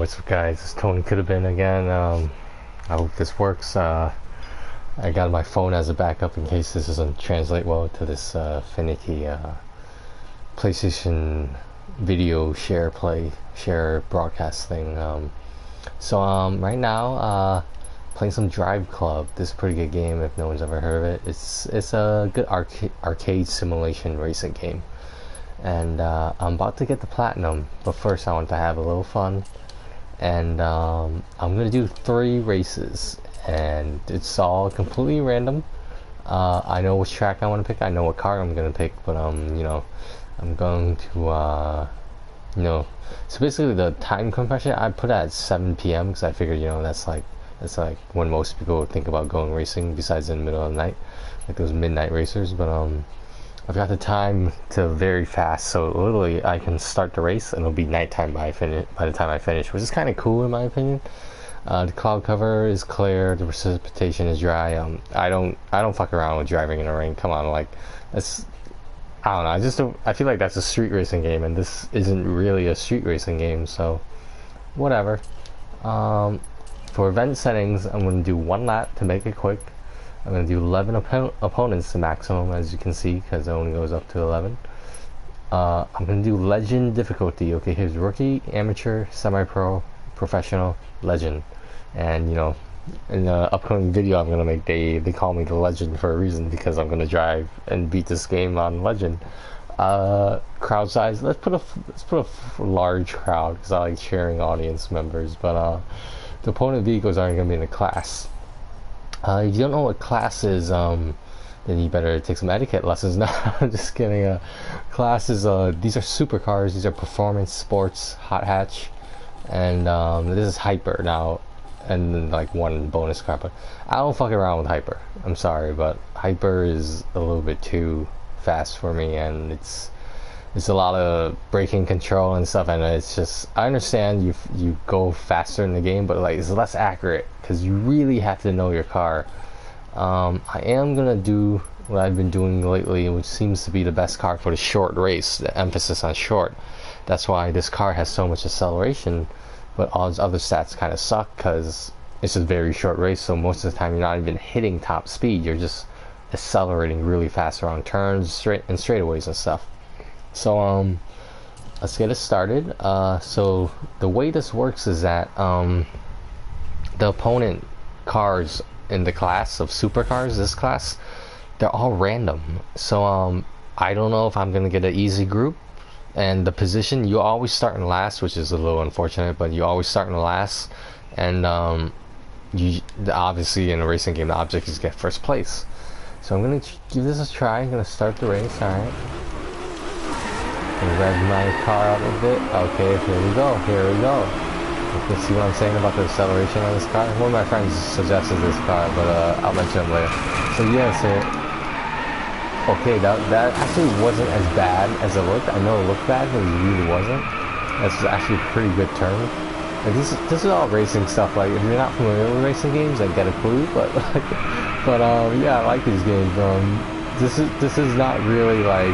what's up guys, it's Tony could have been again. I hope this works. I got my phone as a backup in case this doesn't translate well to this finicky PlayStation video share broadcast thing. Right now playing some DriveClub. This is a pretty good game if no one's ever heard of it. It's a good arcade simulation racing game. And I'm about to get the platinum, but first I want to have a little fun, and I'm gonna do 3 races, and it's all completely random. I know which track I want to pick, I know what car I'm gonna pick, but I'm going to so basically the time compression I put at 7 p.m. because I figured that's like when most people would think about going racing, besides in the middle of the night, like those midnight racers. But I've got the time to very fast, so literally I can start the race and it'll be nighttime by the time I finish, which is kind of cool in my opinion. The cloud cover is clear, the precipitation is dry. I don't fuck around with driving in the rain. Come on, like that's, I don't know. I feel like that's a street racing game, and this isn't really a street racing game, so whatever. For event settings, I'm going to do 1 lap to make it quick. I'm going to do 11 opponents to maximum, as you can see, because it only goes up to 11. I'm going to do legend difficulty. Okay, here's rookie, amateur, semi-pro, professional, legend. And in the upcoming video I'm going to make, they call me the legend for a reason, because I'm going to drive and beat this game on legend. Crowd size, let's put a large crowd, because I like cheering audience members. But the opponent vehicles aren't going to be in the class. If you don't know what class is, then you better take some etiquette lessons. No, I'm just kidding. Classes, these are supercars, these are performance sports, hot hatch, and this is hyper now, and then like 1 bonus car. But I don't fuck around with hyper. I'm sorry, but hyper is a little bit too fast for me, and it's a lot of braking control and stuff, and it's just, I understand you go faster in the game, but like it's less accurate because you really have to know your car. I am gonna do what I've been doing lately, which seems to be the best car for the short race, the emphasis on short. That's why this car has so much acceleration, but all its other stats kind of suck because it's a very short race, so most of the time you're not even hitting top speed, you're just accelerating really fast around turns, straightaways and stuff. So let's get it started. So the way this works is that the opponent cars in the class of supercars, this class, they're all random. So I don't know if I'm gonna get an easy group, and the position, you always start in last, which is a little unfortunate, but you always start in last, and obviously in a racing game the object is get first place. So I'm gonna give this a try. I'm gonna start the race. All right. Rev my car out a bit. Okay, here we go. You can see what I'm saying about the acceleration on this car. One of my friends suggested this car, but I'll mention him later. So yes, okay, that actually wasn't as bad as it looked. I know it looked bad, but it really wasn't. That's actually a pretty good turn. Like this is all racing stuff. Like if you're not familiar with racing games, I get a clue. But yeah, I like these games. This is not really like.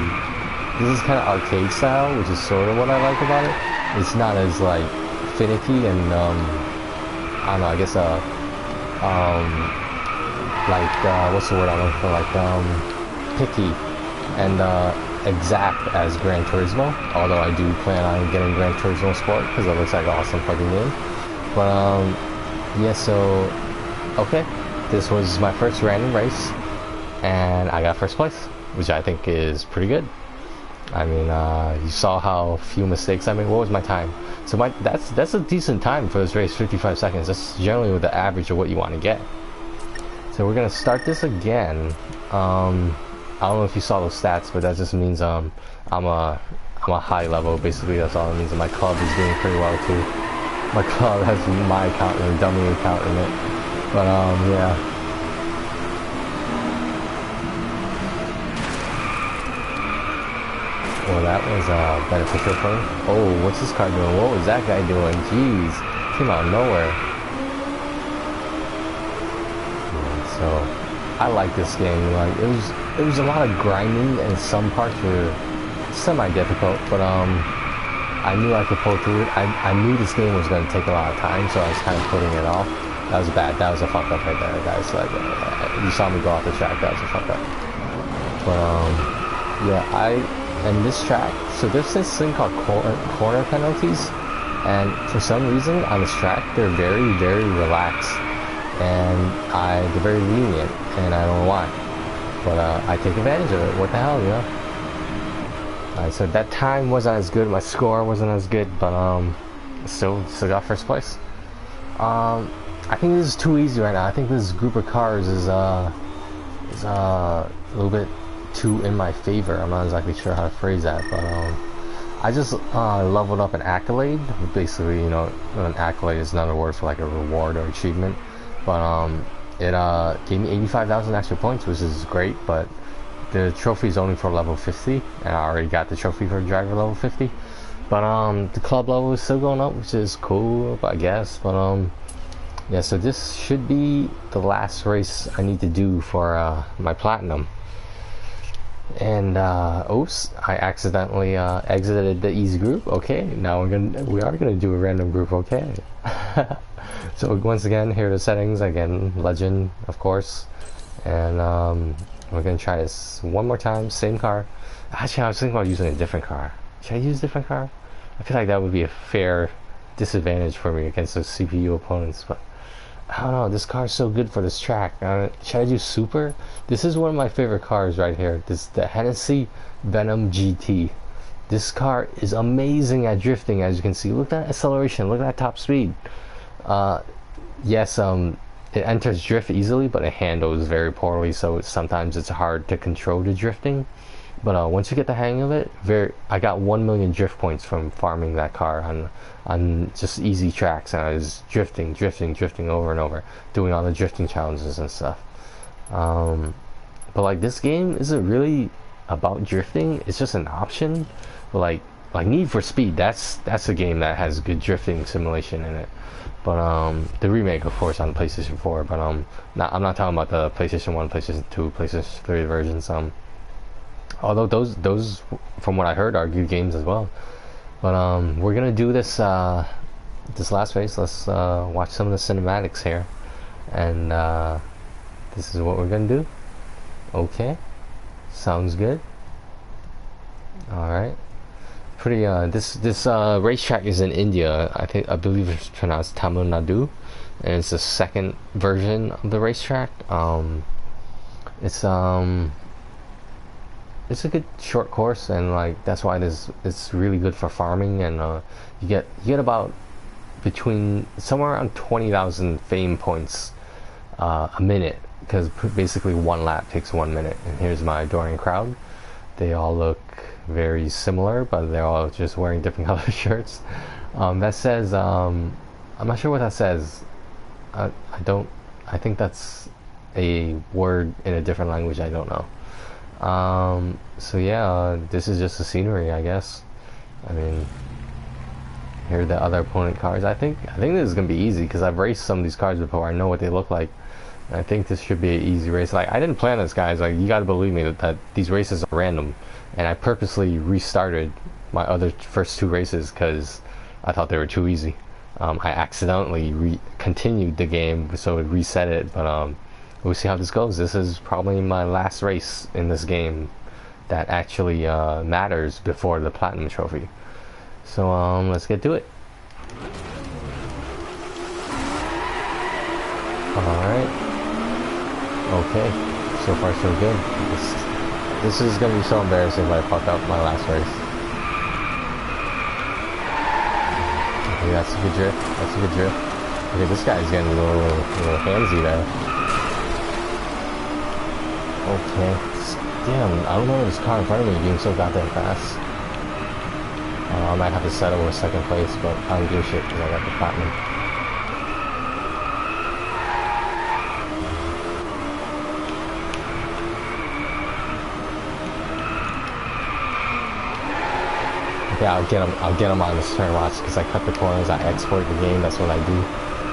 This is kind of arcade style, which is sort of what I like about it. It's not as like finicky and I don't know. I guess what's the word I'm looking for? Like picky and exact as Gran Turismo. Although I do plan on getting Gran Turismo Sport because it looks like an awesome fucking game. But yeah. So okay, this was my first random race, and I got first place, which I think is pretty good. I mean, you saw how few mistakes I made. What was my time? So that's a decent time for this race, 55 seconds. That's generally the average of what you want to get. So we're gonna start this again. I don't know if you saw those stats, but that just means I'm a high level. Basically, that's all it means. And my club is doing pretty well too. My club has my account and a dummy account in it. But yeah. Well, that was beneficial for me. Oh, what's this car doing? What was that guy doing? Jeez, came out of nowhere. Yeah, so I like this game. Like it was a lot of grinding, and some parts were semi-difficult, but I knew I could pull through it. I knew this game was going to take a lot of time, so I was kind of putting it off. That was bad. That was a fuck up right there, guys. Like, you saw me go off the track. That was a fuck up. But yeah, and this track. So there's this thing called corner penalties, and for some reason on this track they're very, very relaxed, and they're very lenient, and I don't know why. But I take advantage of it. What the hell, you know? Alright, so that time wasn't as good. My score wasn't as good, but still got first place. I think this is too easy right now. I think this group of cars is a little bit too in my favor. I'm not exactly sure how to phrase that, but I just leveled up an accolade. Basically, you know, an accolade is another word for like a reward or achievement. But it gave me 85,000 extra points, which is great. But the trophy is only for level 50, and I already got the trophy for driver level 50. But the club level is still going up, which is cool, I guess. But yeah, so this should be the last race I need to do for my platinum. And oops, I accidentally exited the easy group. Okay, now we are gonna do a random group. Okay. So once again, here are the settings again. Legend, of course, and we're gonna try this one more time. Same car. Actually, I was thinking about using a different car. Should I use a different car? I feel like that would be a fair disadvantage for me against those CPU opponents, but I don't know. This car is so good for this track. Should I do Super? This is one of my favorite cars right here. The Hennessy Venom GT. This car is amazing at drifting, as you can see. Look at that acceleration. Look at that top speed. Yes, it enters drift easily, but it handles very poorly, so sometimes it's hard to control the drifting. But once you get the hang of it, I got 1 million drift points from farming that car on just easy tracks, and I was drifting over and over, doing all the drifting challenges and stuff. But like, this game isn't really about drifting; it's just an option. But like Need for Speed, that's a game that has good drifting simulation in it. But the remake, of course, on the PlayStation 4. But I'm not talking about the PlayStation 1, PlayStation 2, PlayStation 3 versions. Although those from what I heard are good games as well. But we're gonna do this this last race. Let's watch some of the cinematics here, and this is what we're gonna do. Okay, sounds good. All right. Pretty this racetrack is in India. I believe it's pronounced Tamil Nadu, and it's the second version of the racetrack. It's a good short course, and like that's why it's really good for farming, and you get about between somewhere around 20,000 fame points a minute, because basically one lap takes 1 minute. And here's my adoring crowd. They all look very similar, but they're all just wearing different color shirts. That says I'm not sure what that says. I think that's a word in a different language. I don't know. So yeah, this is just the scenery, I guess. I mean, here are the other opponent cars. I think this is gonna be easy because I've raced some of these cars before. I know what they look like. And I think this should be an easy race. Like, I didn't plan this, guys. Like, you gotta believe me that these races are random, and I purposely restarted my other first two races because I thought they were too easy. I accidentally continued the game, so it reset it. But we'll see how this goes. This is probably my last race in this game that actually matters before the platinum trophy. So let's get to it. Alright. Okay. So far so good. This is gonna be so embarrassing if I fuck up my last race. Okay, that's a good drift. That's a good drift. Okay, this guy's getting a little handsy there. Okay. Damn, I don't know this car in front of me being so goddamn fast. I might have to settle with second place, but I don't give a shit because I got the platinum. Okay, I'll get them on this turn, watch, because I cut the corners, I export the game, that's what I do,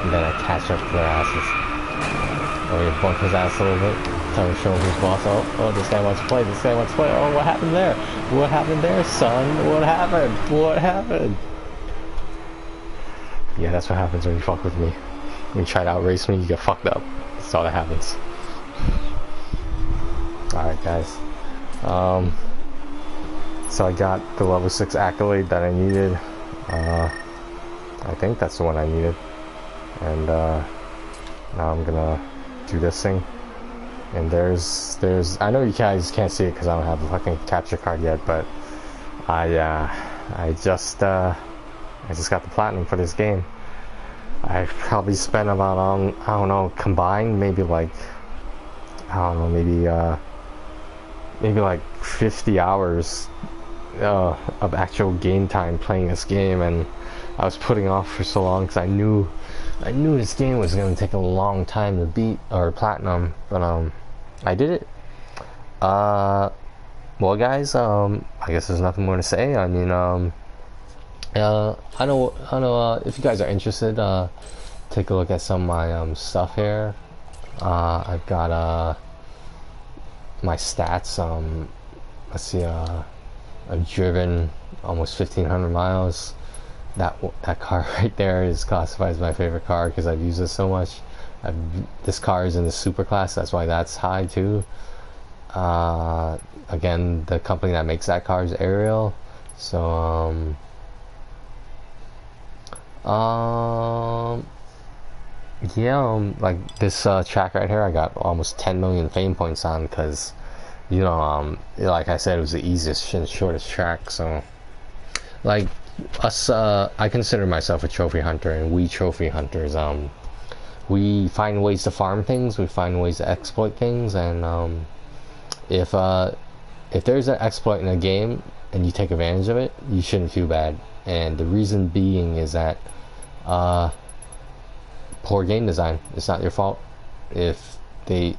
and then I catch up to their asses. Oh, you bump his ass a little bit. Tell him, show him who's boss. Oh, this guy wants to play. This guy wants to play. Oh, what happened there? What happened there, son? What happened? What happened? Yeah, that's what happens when you fuck with me. When you try to outrace me, you get fucked up. That's all that happens. Alright, guys. So I got the level 6 accolade that I needed. I think that's the one I needed. And now I'm gonna do this thing. And there's I know you guys can't see it because I don't have a fucking capture card yet, but I just got the platinum for this game. I probably spent about I don't know, combined maybe like, I don't know, maybe like 50 hours of actual game time playing this game, and I was putting off for so long because I knew this game was going to take a long time to beat or platinum, but I did it. Well, guys, I guess there's nothing more to say. I mean, I know if you guys are interested, take a look at some of my stuff here. I've got my stats. Let's see, I've driven almost 1,500 miles. That car right there is classified as my favorite car because I've used it so much. This car is in the super class, that's why that's high too. Again, the company that makes that car is Ariel. So yeah, like this track right here, I got almost 10 million fame points on because, you know, like I said, it was the easiest and shortest track. So, like us, I consider myself a trophy hunter, and we trophy hunters, we find ways to farm things, we find ways to exploit things, and if there's an exploit in a game and you take advantage of it, you shouldn't feel bad. And the reason being is that poor game design. It's not your fault. If the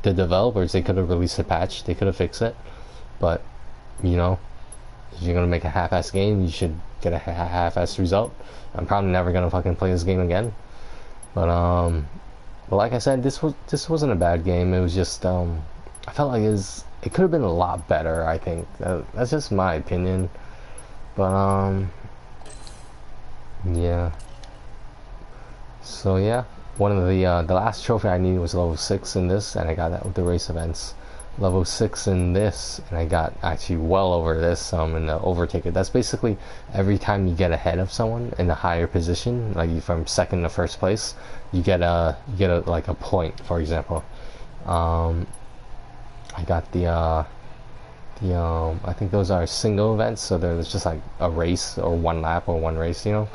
developers, they could have released a patch, they could have fixed it, but you know, if you're gonna make a half-ass game, you should get a half-ass result. I'm probably never gonna fucking play this game again, but like I said, this wasn't a bad game. It was just I felt like it could have been a lot better. I think that's just my opinion, but yeah. So yeah, one of the last trophy I needed was level 6 in this, and I got that with the race events. Level 6 in this, and I got actually well over this in the overtaker. That's basically every time you get ahead of someone in a higher position, like from second to first place, you get a like a point, for example. I got the I think those are single events, so there's just like a race or one lap or one race, you know.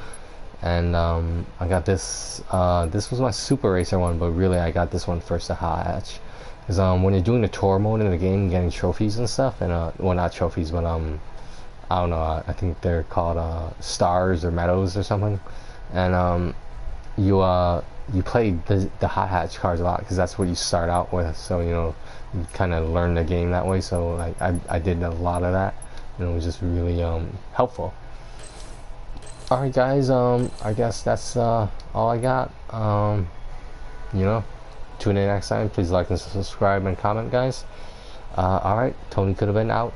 And I got this this was my super racer one, but really I got this one first to hatch, because when you're doing the tour mode in the game, getting trophies and stuff, and well, not trophies, but I don't know, I think they're called stars or medals or something, and you play the hot hatch cars a lot because that's what you start out with, so you know, you kind of learn the game that way. So like I did a lot of that, and it was just really helpful. Alright guys, I guess that's all I got. You know, tune in next time. Please like and subscribe and comment, guys. Alright, Tony could have been out.